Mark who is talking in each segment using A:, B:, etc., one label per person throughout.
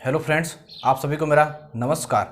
A: Hello friends, आप सभी को मेरा नमस्कार।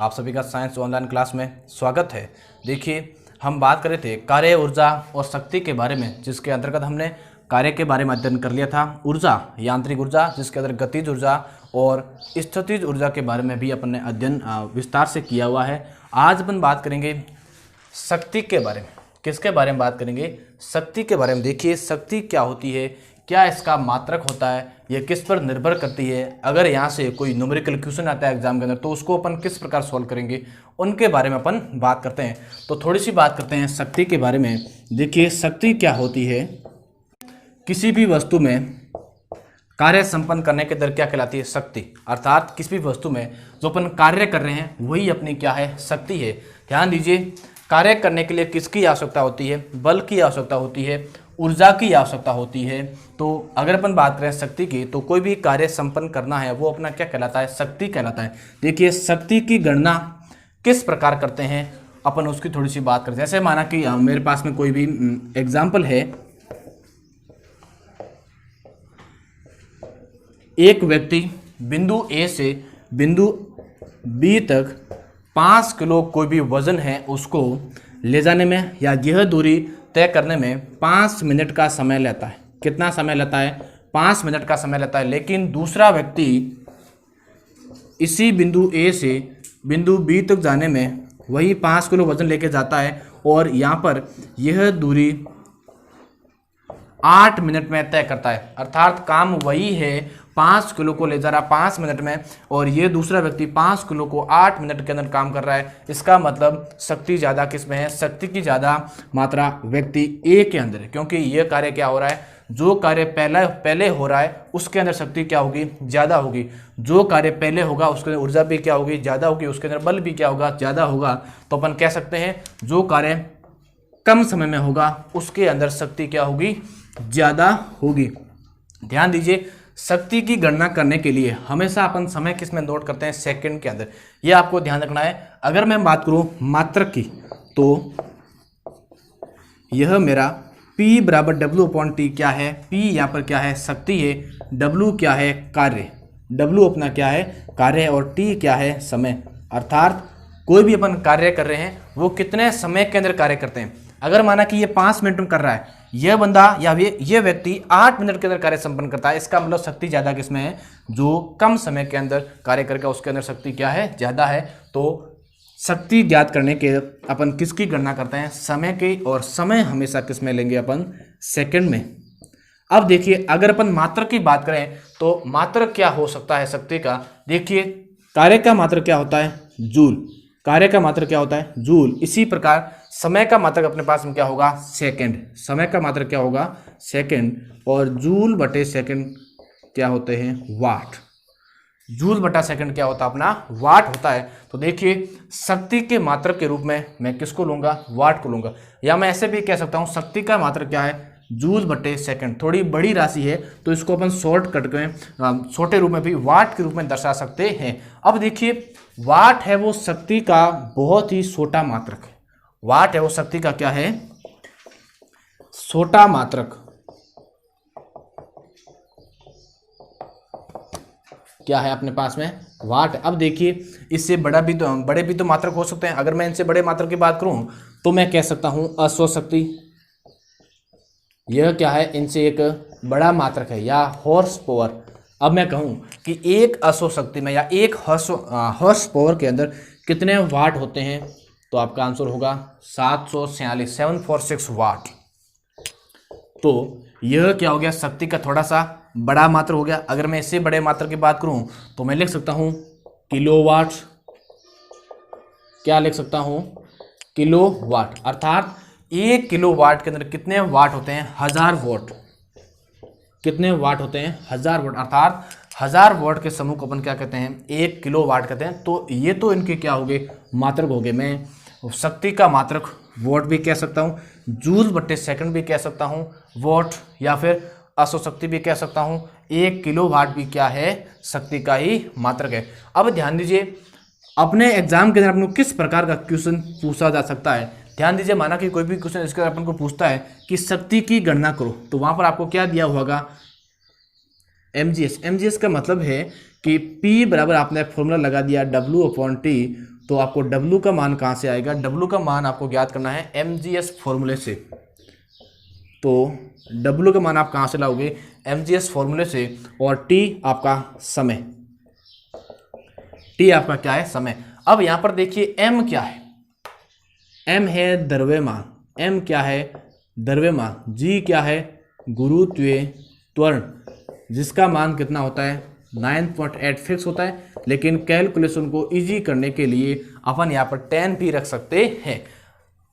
A: आप सभी का साइंस ऑनलाइन क्लास में स्वागत है। देखिए, हम बात कर रहे थे कार्य, ऊर्जा और शक्ति के बारे में, जिसके अंतर्गत हमने कार्य के बारे में अध्ययन कर लिया था। ऊर्जा, यांत्रिक ऊर्जा, जिसके अंदर गतिज ऊर्जा और स्थितिज ऊर्जा के बारे में भी अपन ने अध्ययन विस्तार से किया हुआ है। आज अपन बात करेंगे शक्ति के बारे में। किसके बारे में बात करेंगे? शक्ति के बारे में। देखिए, शक्ति क्या होती है, क्या इसका मात्रक होता है, यह किस पर निर्भर करती है। अगर यहाँ से कोई न्यूमेरिकल क्वेश्चन आता है एग्जाम के अंदर तो उसको अपन किस प्रकार सॉल्व करेंगे, उनके बारे में अपन बात करते हैं। तो थोड़ी सी बात करते हैं शक्ति के बारे में। देखिए, शक्ति क्या होती है? किसी भी वस्तु में कार्य संपन्न करने के दर क्या कहलाती है? शक्ति। अर्थात किसी भी वस्तु में जो अपन कार्य कर रहे हैं वही अपनी क्या है? शक्ति है। ध्यान दीजिए, कार्य करने के लिए किसकी आवश्यकता होती है? बल की आवश्यकता होती है, ऊर्जा की आवश्यकता होती है। तो अगर अपन बात करें शक्ति की, तो कोई भी कार्य संपन्न करना है वो अपना क्या कहलाता है? शक्ति कहलाता है। देखिए, शक्ति की गणना किस प्रकार करते हैं, अपन उसकी थोड़ी सी बात करते हैं। जैसे माना कि मेरे पास में कोई भी एग्जाम्पल है, एक व्यक्ति बिंदु ए से बिंदु बी तक 5 किलो कोई भी वजन है उसको ले जाने में या यह दूरी तय करने में 5 मिनट का समय लेता है। कितना समय लेता है? 5 मिनट का समय लेता है। लेकिन दूसरा व्यक्ति इसी बिंदु ए से बिंदु बी तक जाने में वही 5 किलो वजन लेके जाता है और यहाँ पर यह दूरी 8 मिनट में तय करता है। अर्थात काम वही है, 5 किलो को ले जा रहा 5 मिनट में, और ये दूसरा व्यक्ति 5 किलो को 8 मिनट के अंदर काम कर रहा है। इसका मतलब शक्ति ज़्यादा किस में है? शक्ति की ज़्यादा मात्रा व्यक्ति ए के अंदर है, क्योंकि ये कार्य क्या हो रहा है? जो कार्य पहले हो रहा है उसके अंदर शक्ति क्या होगी? ज़्यादा होगी। जो कार्य पहले होगा उसके अंदर ऊर्जा भी क्या होगी? ज़्यादा होगी। उसके अंदर बल भी क्या होगा? ज़्यादा होगा। तो अपन कह सकते हैं जो कार्य कम समय में होगा उसके अंदर शक्ति क्या होगी? ज़्यादा होगी। ध्यान दीजिए, शक्ति की गणना करने के लिए हमेशा अपन समय किस में नोट करते हैं? सेकंड के अंदर। यह आपको ध्यान रखना है। अगर मैं बात करूं मात्रक की, तो यह मेरा P बराबर W/T क्या है? P यहाँ पर क्या है? शक्ति है। W क्या है? कार्य। W अपना क्या है? कार्य है। और T क्या है? समय। अर्थात कोई भी अपन कार्य कर रहे हैं वो कितने समय के अंदर कार्य करते हैं। अगर माना कि ये 5 मिनट में कर रहा है, यह बंदा या ये व्यक्ति 8 मिनट के अंदर कार्य संपन्न करता है, इसका मतलब शक्ति ज़्यादा किसमें है? जो कम समय के अंदर कार्य करके उसके अंदर शक्ति क्या है? ज़्यादा है। तो शक्ति ज्ञात करने के अपन किसकी गणना करते हैं? समय की। और समय हमेशा किस में लेंगे अपन? सेकंड में। अब देखिए, अगर अपन मात्रक की बात करें तो मात्रक क्या हो सकता है शक्ति का? देखिए, कार्य का मात्रक क्या होता है? जूल। कार्य का मात्रक क्या होता है? जूल। इसी प्रकार समय का मात्रक अपने पास में क्या होगा? सेकंड। समय का मात्रक क्या होगा? सेकंड। और जूल बटे सेकंड क्या होते हैं? वाट। जूल बटा सेकंड क्या होता है? अपना वाट होता है। तो देखिए, शक्ति के मात्रक के रूप में मैं किसको लूंगा? वाट को लूंगा। या मैं ऐसे भी कह सकता हूं, शक्ति का मात्रक क्या है? जूल बटे सेकंड। थोड़ी बड़ी राशि है तो इसको अपन शॉर्ट कट में छोटे रूप में भी वाट के रूप में दर्शा सकते हैं। अब देखिए, वाट है वो शक्ति का बहुत ही छोटा मात्रक है। वाट है वो शक्ति का क्या है? छोटा मात्रक। क्या है अपने पास में? वाट। अब देखिए, इससे बड़े भी तो मात्रक हो सकते हैं। अगर मैं इनसे बड़े मात्रक की बात करूं तो मैं कह सकता हूं अश्व शक्ति। यह क्या है? इनसे एक बड़ा मात्रक है। या हॉर्स पावर। अब मैं कहूं कि एक अश्व शक्ति में या एक हॉर्स पावर के अंदर कितने वाट होते हैं, तो आपका आंसर होगा 746 वाट। तो यह क्या हो गया? शक्ति का थोड़ा सा बड़ा मात्र हो गया। अगर मैं इससे बड़े मात्र की बात करूं तो मैं लिख सकता हूं किलोवाट। क्या लिख सकता हूं? किलोवाट। अर्थात 1 किलोवाट के अंदर कितने वाट होते हैं? 1000 वाट। कितने वाट होते हैं? 1000 वाट। अर्थात 1000 वाट के समूह को अपन क्या कहते हैं? 1 किलोवाट कहते हैं। तो ये तो इनके क्या हो गए? मात्रक हो गए। मैं शक्ति का मात्रक वॉट भी कह सकता हूँ, जूल बटे सेकंड भी कह सकता हूँ, वॉट या फिर अश्व शक्ति भी कह सकता हूँ। 1 किलोवाट भी क्या है? शक्ति का ही मात्रक है। अब ध्यान दीजिए, अपने एग्जाम के अंदर अपन को किस प्रकार का क्वेश्चन पूछा जा सकता है। ध्यान दीजिए, माना कि कोई भी क्वेश्चन इसके अपन को पूछता है कि शक्ति की गणना करो, तो वहां पर आपको क्या दिया होगा? एमजीएस का मतलब है कि P बराबर आपने फॉर्मूला लगा दिया W/T, तो आपको W का मान कहाँ से आएगा? W का मान आपको ज्ञात करना है एमजीएस फॉर्मूले से। तो W का मान आप कहाँ से लाओगे? एमजीएस फॉर्मूले से। और T आपका समय, T आपका क्या है? समय। अब यहां पर देखिए M क्या है? M है द्रव्यमान, M क्या है? द्रव्यमान। G क्या है? गुरुत्वीय त्वरण, जिसका मान कितना होता है? 9.8 फिक्स होता है, लेकिन कैलकुलेशन को इजी करने के लिए अपन यहाँ पर 10 भी रख सकते हैं।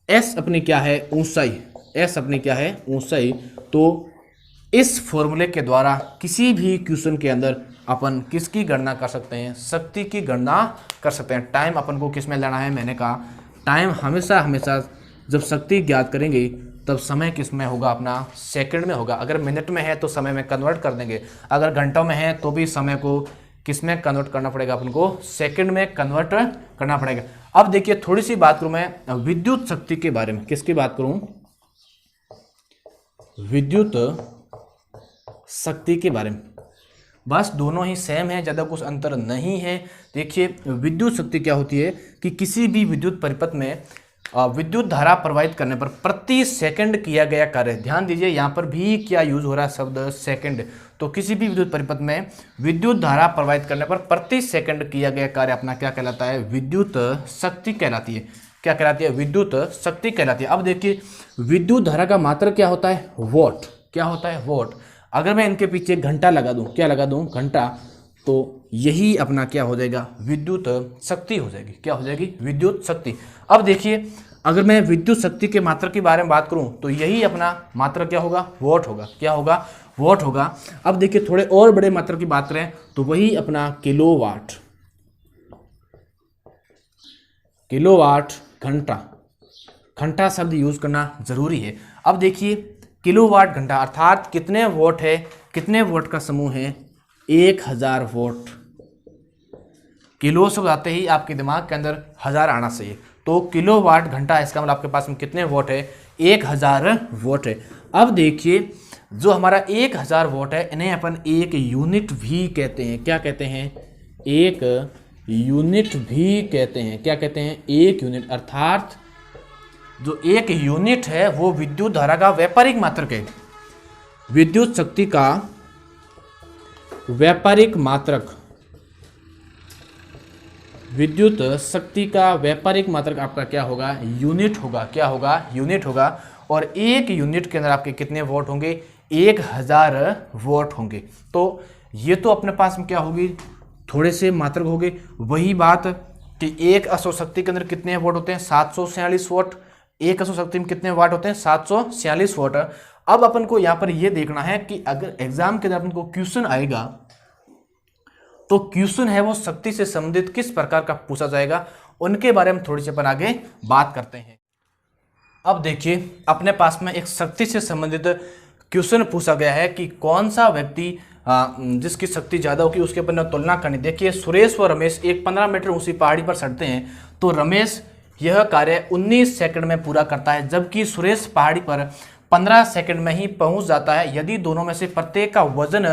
A: S अपनी क्या है? ऊंचाई। S अपनी क्या है? ऊंचाई। तो इस फॉर्मूले के द्वारा किसी भी क्वेश्चन के अंदर अपन किसकी गणना कर सकते हैं? शक्ति की गणना कर सकते हैं। टाइम अपन को किस में लेना है? मैंने कहा टाइम हमेशा जब शक्ति ज्ञात करेंगे तब समय किस में होगा? अपना सेकंड में होगा। अगर मिनट में है तो समय में कन्वर्ट कर देंगे, अगर घंटों में है तो भी समय को किस में कन्वर्ट करना पड़ेगा? अपन को सेकंड में कन्वर्ट करना पड़ेगा। अब देखिए थोड़ी सी बात करूं मैं विद्युत शक्ति के बारे में। किसकी बात करूं? विद्युत शक्ति के बारे में। बस दोनों ही सेम है, ज़्यादा कुछ अंतर नहीं है। देखिए विद्युत शक्ति क्या होती है कि किसी भी विद्युत परिपथ में विद्युत धारा प्रवाहित करने पर प्रति सेकंड किया गया कार्य। ध्यान दीजिए यहाँ पर भी क्या यूज हो रहा है? शब्द सेकंड। तो किसी भी विद्युत परिपथ में विद्युत धारा प्रवाहित करने पर प्रति सेकंड किया गया कार्य अपना क्या कहलाता है? विद्युत शक्ति कहलाती है। क्या कहलाती है? विद्युत शक्ति कहलाती है। अब देखिए विद्युत धारा का मात्रक क्या होता है? वोट। क्या होता है? वोट। अगर मैं इनके पीछे घंटा लगा दूं, क्या लगा दूं? घंटा, तो यही अपना क्या हो जाएगा? विद्युत शक्ति हो जाएगी। क्या हो जाएगी? विद्युत शक्ति। अब देखिए अगर मैं विद्युत शक्ति के मात्रक के बारे में बात करूं तो यही अपना मात्रक क्या होगा? वोट होगा। क्या होगा? वोट होगा। अब देखिए थोड़े और बड़े मात्रक की बात करें तो वही अपना किलोवाट। किलोवाट घंटा, घंटा शब्द यूज करना जरूरी है। अब देखिए किलोवाट घंटा अर्थात कितने वोट है? कितने वोट का समूह है? 1000 वोट। किलो शब्द आते ही आपके दिमाग के अंदर 1000 आना चाहिए। तो किलोवाट घंटा, इसका मतलब आपके पास में कितने वोट है? 1000 वोट है। अब देखिए जो हमारा 1000 वोट है इन्हें अपन एक यूनिट भी कहते हैं। क्या कहते हैं? एक यूनिट भी कहते हैं। क्या कहते हैं? एक यूनिट। अर्थात जो एक यूनिट है वो विद्युत धारा का व्यापारिक मात्रक है। विद्युत शक्ति का व्यापारिक मात्रक, विद्युत शक्ति का व्यापारिक मात्रक आपका क्या होगा? यूनिट होगा। क्या होगा? यूनिट होगा। और एक यूनिट के अंदर आपके कितने वोट होंगे? 1000 वोट होंगे। तो ये तो अपने पास में क्या होगी? थोड़े से मात्रक होंगे। वही बात कि एक अश्वशक्ति के अंदर कितने वोट होते हैं? 746 वोट। एक अश्वशक्ति में कितने वाट होते हैं? 746 वोट। अब अपन को यहाँ पर यह देखना है कि अगर एग्जाम के अंदर अपन को क्वेश्चन आएगा तो क्वेश्चन है वो शक्ति से संबंधित किस प्रकार का पूछा जाएगा, उनके बारे में थोड़ी सी अपन आगे बात करते हैं। अब देखिए अपने पास में एक शक्ति से संबंधित क्वेश्चन पूछा गया है कि कौन सा व्यक्ति जिसकी शक्ति ज्यादा होगी उसके अपन तुलना करनी। देखिए सुरेश व रमेश एक 15 मीटर ऊंची पहाड़ी पर चढ़ते हैं तो रमेश यह कार्य 19 सेकंड में पूरा करता है, जबकि सुरेश पहाड़ी पर 15 सेकंड में ही पहुंच जाता है। यदि दोनों में से प्रत्येक का वजन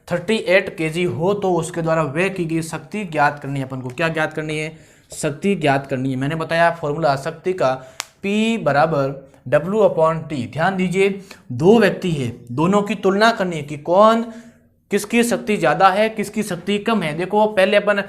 A: 38 kg हो तो उसके द्वारा व्यय की गई शक्ति ज्ञात करनी है। अपन को क्या ज्ञात करनी है? शक्ति ज्ञात करनी है। मैंने बताया फॉर्मूला शक्ति का P बराबर W/T। ध्यान दीजिए दो व्यक्ति है, दोनों की तुलना करनी है कि कौन किसकी शक्ति ज्यादा है, किसकी शक्ति कम है। देखो पहले अपन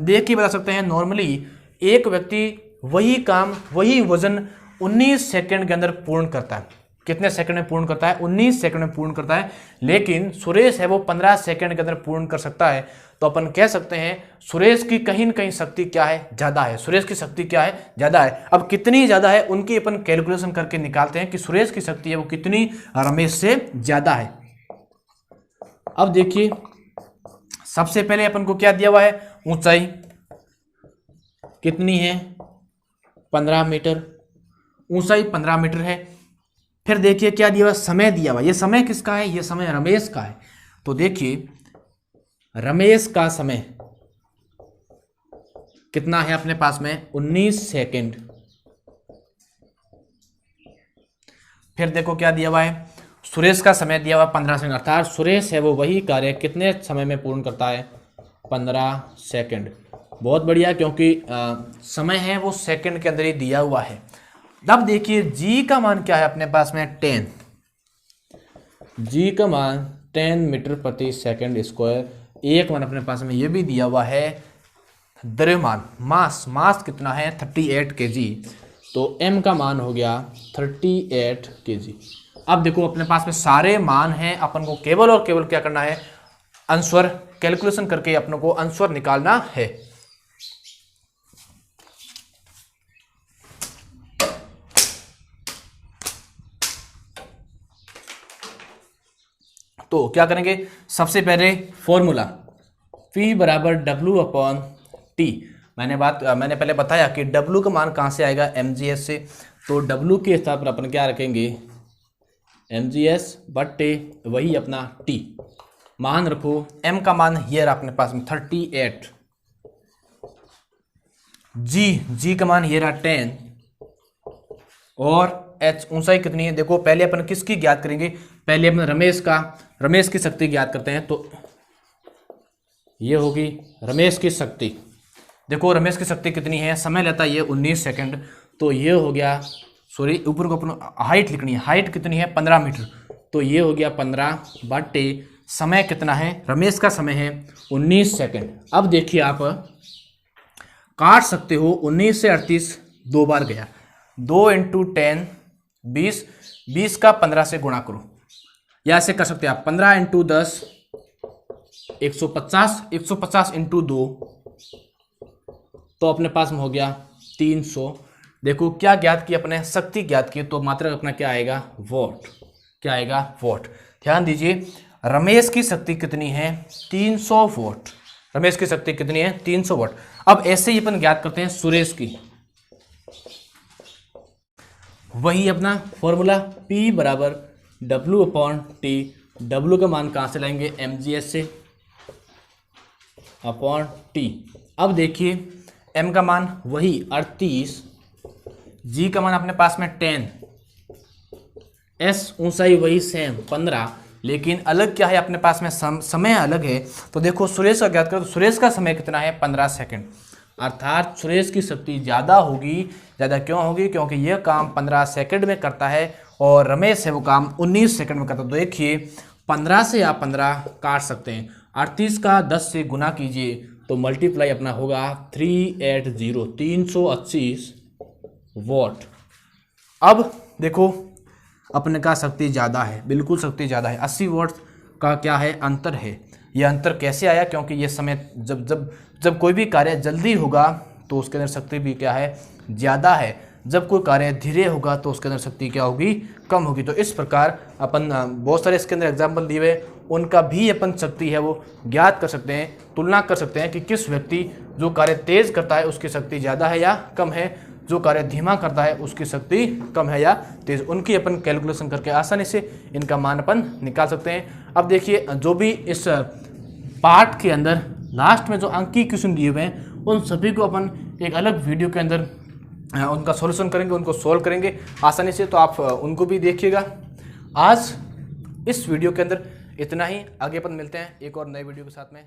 A: देख के बता सकते हैं। नॉर्मली एक व्यक्ति वही काम वही वजन 19 सेकंड के अंदर पूर्ण करता है। कितने सेकंड में पूर्ण करता है? 19 सेकंड में पूर्ण करता है। लेकिन सुरेश है वो 15 सेकंड के अंदर पूर्ण कर सकता है। तो अपन कह सकते हैं सुरेश की कहीं न कहीं शक्ति क्या है? ज्यादा है। सुरेश की शक्ति क्या है? ज्यादा है। अब कितनी ज्यादा है उनकी अपन कैलकुलेशन करके निकालते हैं कि सुरेश की शक्ति है वो कितनी रमेश से ज्यादा है। अब देखिए सबसे पहले अपन को क्या दिया हुआ है? ऊंचाई कितनी है? 15 मीटर। ऊंचाई 15 मीटर है। फिर देखिए क्या दिया हुआ? समय दिया हुआ। ये समय किसका है? ये समय रमेश का है। तो देखिए रमेश का समय कितना है अपने पास में? 19 सेकंड। फिर देखो क्या दिया हुआ है? सुरेश का समय दिया हुआ 15 सेकंड, अर्थात सुरेश है वो वही कार्य कितने समय में पूर्ण करता है, 15 सेकंड। बहुत बढ़िया, क्योंकि समय है वो सेकंड के अंदर ही दिया हुआ है। अब देखिए जी का मान क्या है अपने पास में 10, जी का मान 10 मीटर प्रति सेकंड स्क्वायर। एक मान अपने पास में ये भी दिया हुआ है द्रव्यमान, मास कितना है 38 kg, तो m का मान हो गया 38 kg। अब देखो अपने पास में सारे मान हैं, अपन को केवल और केवल क्या करना है, आंसर कैलकुलेशन करके अपनों को आंसर निकालना है। तो क्या करेंगे, सबसे पहले फॉर्मूला P बराबर W/T। मैंने पहले बताया कि W का मान कहाँ से आएगा, mgs से, तो W के हिसाब पर अपन क्या रखेंगे, mgs बट्टे वही अपना T। मान रखो m का मान ये रहा अपने पास में 38, g का मान ये रहा 10, और h ऊंचाई कितनी है, देखो पहले अपन किसकी ज्ञात करेंगे, पहले अपन रमेश की शक्ति ज्ञात करते हैं। तो ये होगी रमेश की शक्ति। देखो रमेश की शक्ति कितनी है, समय लेता है ये 19 सेकंड, तो ये हो गया, सॉरी ऊपर को अपन हाइट लिखनी है, हाइट कितनी है 15 मीटर, तो ये हो गया 15 बटे समय कितना है, रमेश का समय है 19 सेकंड। अब देखिए आप काट सकते हो, 19 से 38 दो बार गया, 2 × 10 20, 20 का 15 से गुणा करो, या ऐसे कर सकते हैं आप 15 × 10 150, 150 × 2, तो अपने पास में हो गया 300। देखो क्या ज्ञात की अपने, शक्ति ज्ञात की, तो मात्रक अपना क्या आएगा, वॉट, क्या आएगा वॉट। ध्यान दीजिए रमेश की शक्ति कितनी है 300 वॉट, रमेश की शक्ति कितनी है 300 वॉट। अब ऐसे ही अपन ज्ञात करते हैं सुरेश की, वही अपना फॉर्मूला P बराबर W/T। W का मान कहाँ से लाएंगे, mgs से अपॉन T। अब देखिए m का मान वही 38, g का मान अपने पास में 10, s ऊंचाई वही सेम 15, लेकिन अलग क्या है अपने पास में, समय अलग है। तो देखो सुरेश का ज्ञात करो, तो सुरेश का समय कितना है 15 सेकंड, अर्थात सुरेश की शक्ति ज़्यादा होगी। ज़्यादा क्यों होगी, क्योंकि यह काम 15 सेकंड में करता है और रमेश है वो काम 19 सेकंड में करता है। तो देखिए 15 से आप 15 काट सकते हैं, 38 का 10 से गुना कीजिए तो मल्टीप्लाई अपना होगा 380, 380 वॉट। अब देखो अपने का शक्ति ज़्यादा है, बिल्कुल शक्ति ज़्यादा है, 80 वॉट का क्या है अंतर है। ये अंतर कैसे आया, क्योंकि ये समय जब कोई भी कार्य जल्दी होगा तो उसके अंदर शक्ति भी क्या है ज़्यादा है, जब कोई कार्य धीरे होगा तो उसके अंदर शक्ति क्या होगी, कम होगी। तो इस प्रकार अपन बहुत सारे इसके अंदर एग्जाम्पल दिए हुए, उनका भी अपन शक्ति है वो ज्ञात कर सकते हैं, तुलना कर सकते हैं कि किस व्यक्ति जो कार्य तेज करता है उसकी शक्ति ज़्यादा है या कम है, जो कार्य धीमा करता है उसकी शक्ति कम है या तेज। उनकी अपन कैलकुलेशन करके आसानी से इनका मान अपन निकाल सकते हैं। अब देखिए जो भी इस पार्ट के अंदर लास्ट में जो अंक की क्वेश्चन दिए हुए हैं उन सभी को अपन एक अलग वीडियो के अंदर उनका सॉल्यूशन करेंगे, उनको सॉल्व करेंगे आसानी से, तो आप उनको भी देखिएगा। आज इस वीडियो के अंदर इतना ही, आगे अपन मिलते हैं एक और नए वीडियो के साथ में।